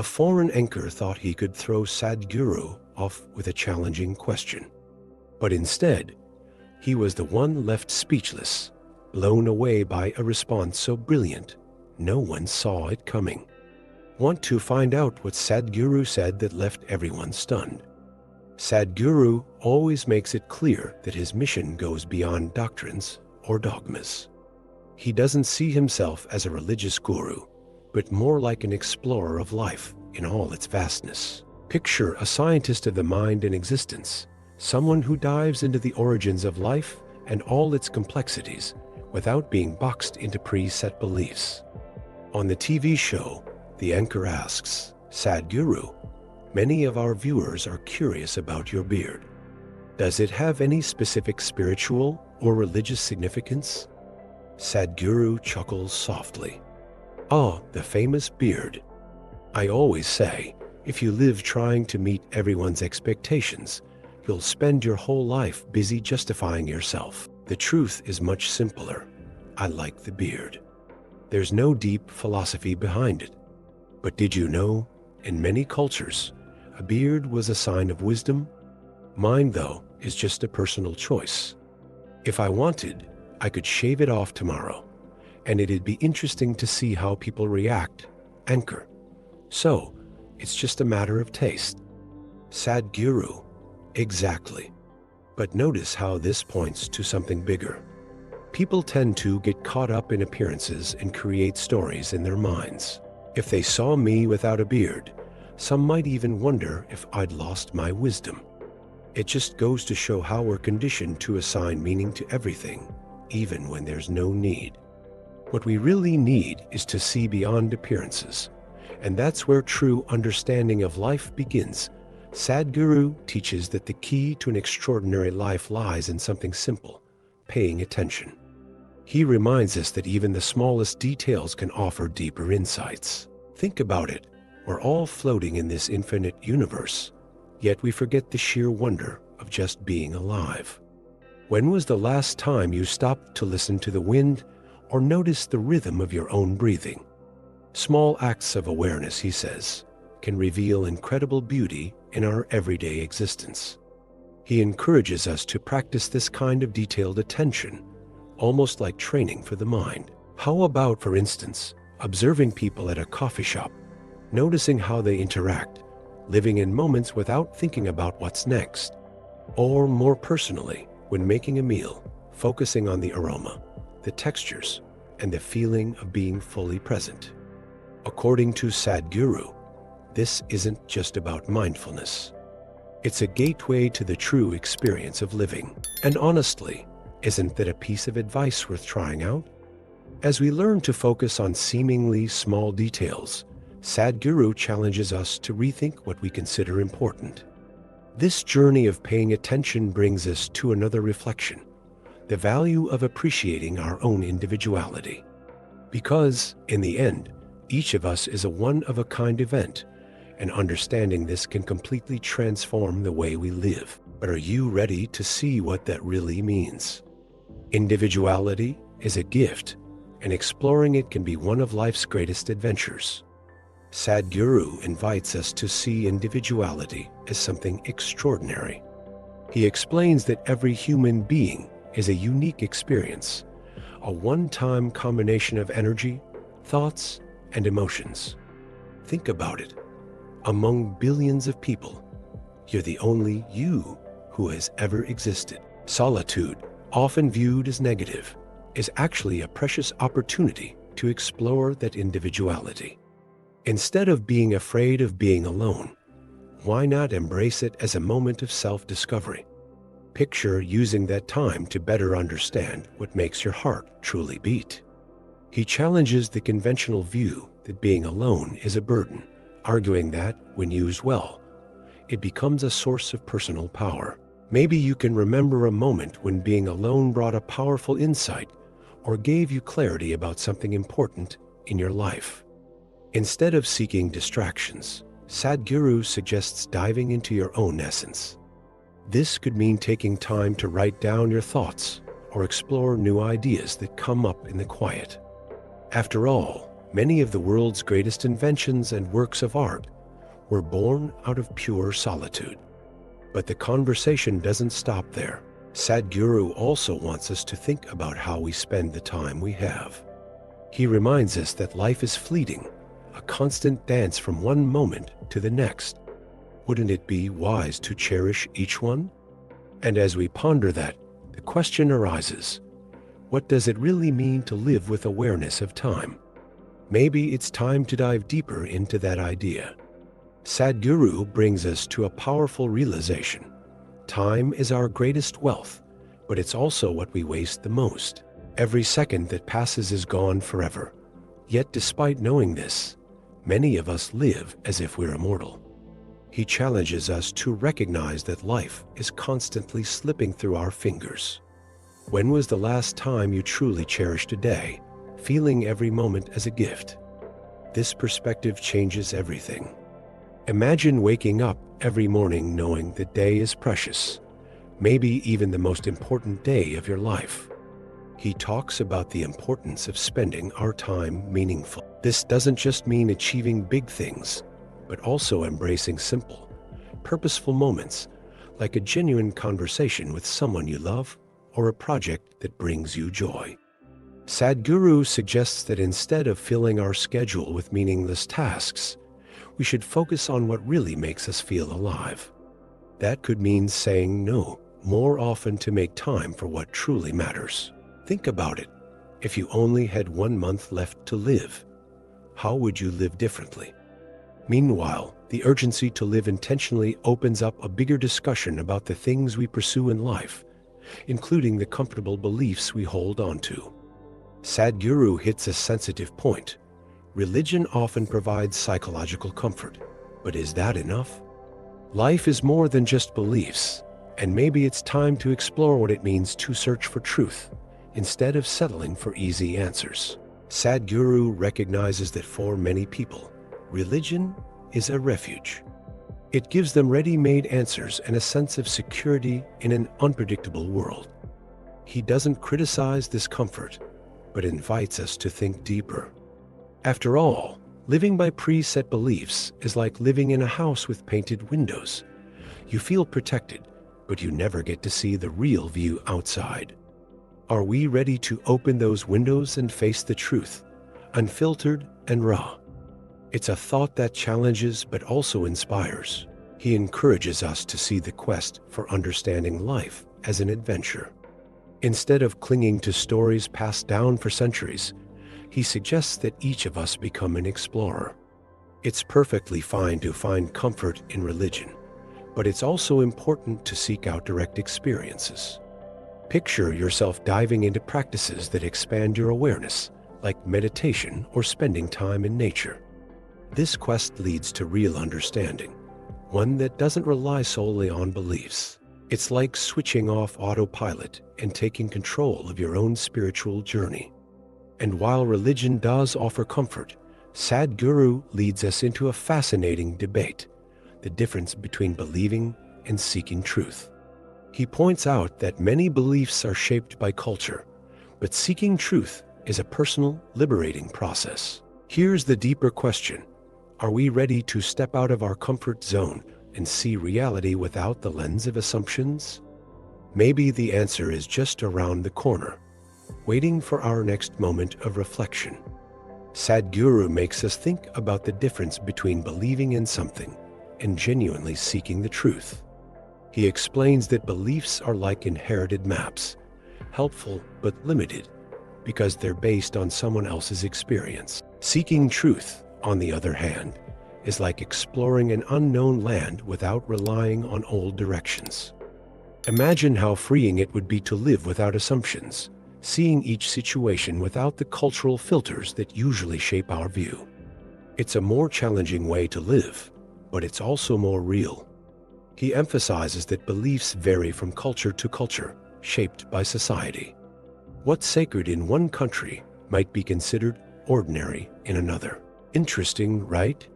A foreign anchor thought he could throw Sadhguru off with a challenging question. But instead, he was the one left speechless, blown away by a response so brilliant, no one saw it coming. Want to find out what Sadhguru said that left everyone stunned? Sadhguru always makes it clear that his mission goes beyond doctrines or dogmas. He doesn't see himself as a religious guru, but more like an explorer of life in all its vastness. Picture a scientist of the mind and existence, someone who dives into the origins of life and all its complexities without being boxed into preset beliefs. On the TV show, the anchor asks, "Sadhguru, many of our viewers are curious about your beard. Does it have any specific spiritual or religious significance?" Sadhguru chuckles softly. "Ah, the famous beard. I always say, if you live trying to meet everyone's expectations, you'll spend your whole life busy justifying yourself. The truth is much simpler. I like the beard. There's no deep philosophy behind it. But did you know, in many cultures, a beard was a sign of wisdom? Mine, though, is just a personal choice. If I wanted, I could shave it off tomorrow, and it'd be interesting to see how people react." Anchor. "So, it's just a matter of taste." Sadhguru. "Exactly. But notice how this points to something bigger. People tend to get caught up in appearances and create stories in their minds. If they saw me without a beard, some might even wonder if I'd lost my wisdom. It just goes to show how we're conditioned to assign meaning to everything, even when there's no need. What we really need is to see beyond appearances, and that's where true understanding of life begins." Sadhguru teaches that the key to an extraordinary life lies in something simple: paying attention. He reminds us that even the smallest details can offer deeper insights. Think about it. We're all floating in this infinite universe, yet we forget the sheer wonder of just being alive. When was the last time you stopped to listen to the wind or notice the rhythm of your own breathing? Small acts of awareness, he says, can reveal incredible beauty in our everyday existence. He encourages us to practice this kind of detailed attention, almost like training for the mind. How about, for instance, observing people at a coffee shop, noticing how they interact, living in moments without thinking about what's next? Or more personally, when making a meal, focusing on the aroma, the textures, and the feeling of being fully present. According to Sadhguru, this isn't just about mindfulness. It's a gateway to the true experience of living. And honestly, isn't that a piece of advice worth trying out? As we learn to focus on seemingly small details, Sadhguru challenges us to rethink what we consider important. This journey of paying attention brings us to another reflection: the value of appreciating our own individuality. Because, in the end, each of us is a one-of-a-kind event, and understanding this can completely transform the way we live. But are you ready to see what that really means? Individuality is a gift, and exploring it can be one of life's greatest adventures. Sadhguru invites us to see individuality as something extraordinary. He explains that every human being is a unique experience, a one-time combination of energy, thoughts, and emotions. Think about it. Among billions of people, you're the only you who has ever existed. Solitude, often viewed as negative, is actually a precious opportunity to explore that individuality. Instead of being afraid of being alone, why not embrace it as a moment of self-discovery? Picture using that time to better understand what makes your heart truly beat. He challenges the conventional view that being alone is a burden, arguing that, when used well, it becomes a source of personal power. Maybe you can remember a moment when being alone brought a powerful insight or gave you clarity about something important in your life. Instead of seeking distractions, Sadhguru suggests diving into your own essence. This could mean taking time to write down your thoughts or explore new ideas that come up in the quiet. After all, Many of the world's greatest inventions and works of art were born out of pure solitude. But the conversation doesn't stop there. Sadhguru also wants us to think about how we spend the time we have. He reminds us that life is fleeting, a constant dance from one moment to the next. Wouldn't it be wise to cherish each one? And as we ponder that, the question arises, what does it really mean to live with awareness of time? Maybe it's time to dive deeper into that idea. Sadhguru brings us to a powerful realization. Time is our greatest wealth, but it's also what we waste the most. Every second that passes is gone forever. Yet despite knowing this, many of us live as if we're immortal. He challenges us to recognize that life is constantly slipping through our fingers. When was the last time you truly cherished a day, feeling every moment as a gift? This perspective changes everything. Imagine waking up every morning knowing the day is precious, maybe even the most important day of your life. He talks about the importance of spending our time meaningfully. This doesn't just mean achieving big things, but also embracing simple, purposeful moments, like a genuine conversation with someone you love or a project that brings you joy. Sadhguru suggests that instead of filling our schedule with meaningless tasks, we should focus on what really makes us feel alive. That could mean saying no more often to make time for what truly matters. Think about it. If you only had 1 month left to live, how would you live differently? Meanwhile, the urgency to live intentionally opens up a bigger discussion about the things we pursue in life, including the comfortable beliefs we hold on to. Sadhguru hits a sensitive point. Religion often provides psychological comfort, but is that enough? Life is more than just beliefs, and maybe it's time to explore what it means to search for truth, instead of settling for easy answers. Sadhguru recognizes that for many people, religion is a refuge. It gives them ready-made answers and a sense of security in an unpredictable world. He doesn't criticize this comfort, but invites us to think deeper. After all, living by preset beliefs is like living in a house with painted windows. You feel protected, but you never get to see the real view outside. Are we ready to open those windows and face the truth, unfiltered and raw? It's a thought that challenges but also inspires. He encourages us to see the quest for understanding life as an adventure. Instead of clinging to stories passed down for centuries, he suggests that each of us become an explorer. It's perfectly fine to find comfort in religion, but it's also important to seek out direct experiences. Picture yourself diving into practices that expand your awareness, like meditation or spending time in nature. This quest leads to real understanding, one that doesn't rely solely on beliefs. It's like switching off autopilot and taking control of your own spiritual journey. And while religion does offer comfort, Sadhguru leads us into a fascinating debate, the difference between believing and seeking truth. He points out that many beliefs are shaped by culture, but seeking truth is a personal, liberating process. Here's the deeper question. Are we ready to step out of our comfort zone and see reality without the lens of assumptions? Maybe the answer is just around the corner, waiting for our next moment of reflection. Sadhguru makes us think about the difference between believing in something and genuinely seeking the truth. He explains that beliefs are like inherited maps, helpful but limited because they're based on someone else's experience. Seeking truth, on the other hand, is like exploring an unknown land without relying on old directions. Imagine how freeing it would be to live without assumptions, seeing each situation without the cultural filters that usually shape our view. It's a more challenging way to live, but it's also more real. He emphasizes that beliefs vary from culture to culture, shaped by society. What's sacred in one country might be considered ordinary in another. Interesting, right?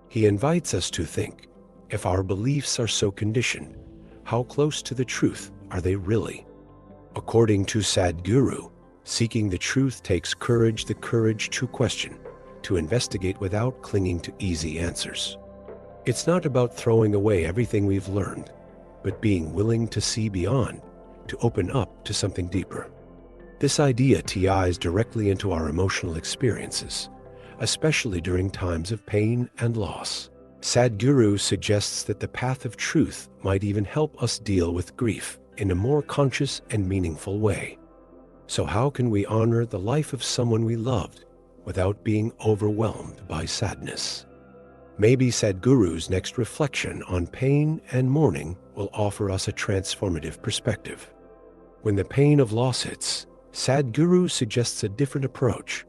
He invites us to think, if our beliefs are so conditioned, how close to the truth are they really? According to Sadhguru, seeking the truth takes courage, the courage to question, to investigate without clinging to easy answers. It's not about throwing away everything we've learned, but being willing to see beyond, to open up to something deeper. This idea ties directly into our emotional experiences, especially during times of pain and loss. Sadhguru suggests that the path of truth might even help us deal with grief in a more conscious and meaningful way. So how can we honor the life of someone we loved without being overwhelmed by sadness? Maybe Sadhguru's next reflection on pain and mourning will offer us a transformative perspective. When the pain of loss hits, Sadhguru suggests a different approach,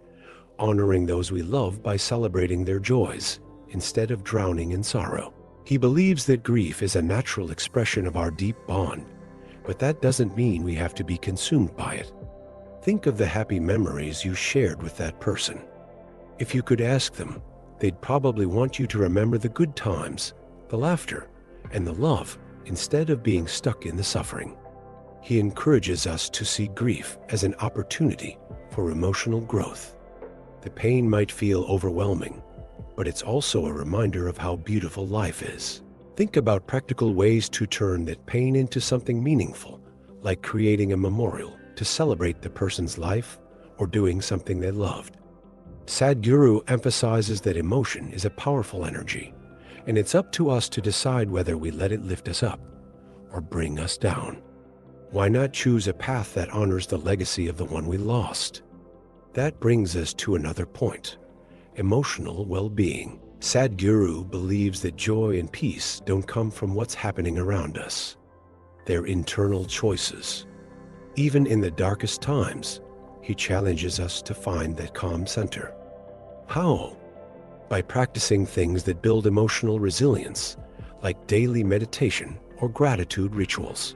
honoring those we love by celebrating their joys instead of drowning in sorrow. He believes that grief is a natural expression of our deep bond, but that doesn't mean we have to be consumed by it. Think of the happy memories you shared with that person. If you could ask them, they'd probably want you to remember the good times, the laughter, and the love instead of being stuck in the suffering. He encourages us to see grief as an opportunity for emotional growth. The pain might feel overwhelming, but it's also a reminder of how beautiful life is. Think about practical ways to turn that pain into something meaningful, like creating a memorial to celebrate the person's life or doing something they loved. Sadhguru emphasizes that emotion is a powerful energy, and it's up to us to decide whether we let it lift us up or bring us down. Why not choose a path that honors the legacy of the one we lost? That brings us to another point: emotional well-being. Sadhguru believes that joy and peace don't come from what's happening around us. They're internal choices. Even in the darkest times, he challenges us to find that calm center. How? By practicing things that build emotional resilience, like daily meditation or gratitude rituals.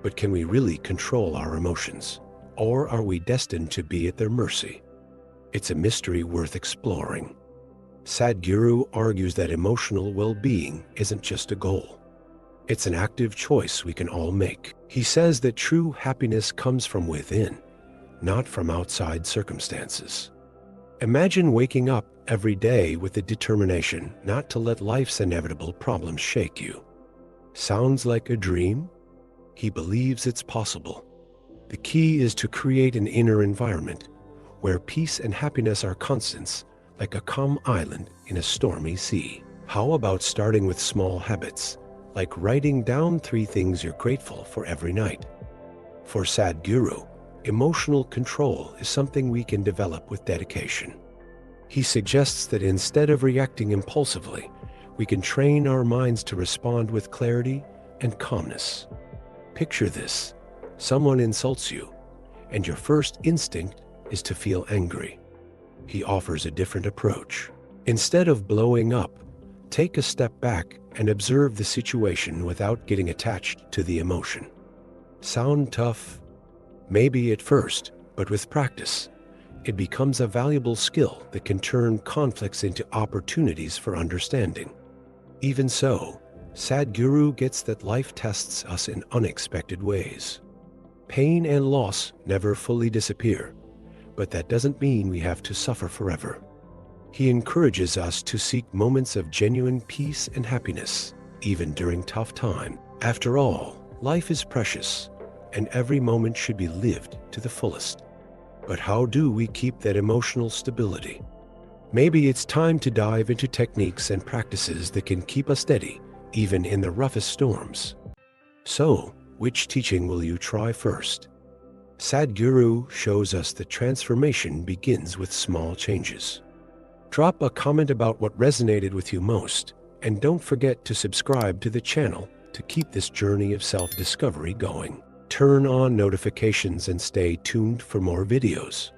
But can we really control our emotions, or are we destined to be at their mercy? It's a mystery worth exploring. Sadhguru argues that emotional well-being isn't just a goal. It's an active choice we can all make. He says that true happiness comes from within, not from outside circumstances. Imagine waking up every day with the determination not to let life's inevitable problems shake you. Sounds like a dream? He believes it's possible. The key is to create an inner environment where peace and happiness are constants, like a calm island in a stormy sea. How about starting with small habits, like writing down 3 things you're grateful for every night? For Sadhguru, emotional control is something we can develop with dedication. He suggests that instead of reacting impulsively, we can train our minds to respond with clarity and calmness. Picture this: someone insults you, and your first instinct is to feel angry. He offers a different approach. Instead of blowing up, take a step back and observe the situation without getting attached to the emotion. Sound tough? Maybe at first, but with practice, it becomes a valuable skill that can turn conflicts into opportunities for understanding. Even so, Sadhguru gets that life tests us in unexpected ways. Pain and loss never fully disappear, but that doesn't mean we have to suffer forever. He encourages us to seek moments of genuine peace and happiness, even during tough times. After all, life is precious, and every moment should be lived to the fullest. But how do we keep that emotional stability? Maybe it's time to dive into techniques and practices that can keep us steady, even in the roughest storms. So, which teaching will you try first? Sadhguru shows us that transformation begins with small changes. Drop a comment about what resonated with you most, and don't forget to subscribe to the channel to keep this journey of self-discovery going. Turn on notifications and stay tuned for more videos.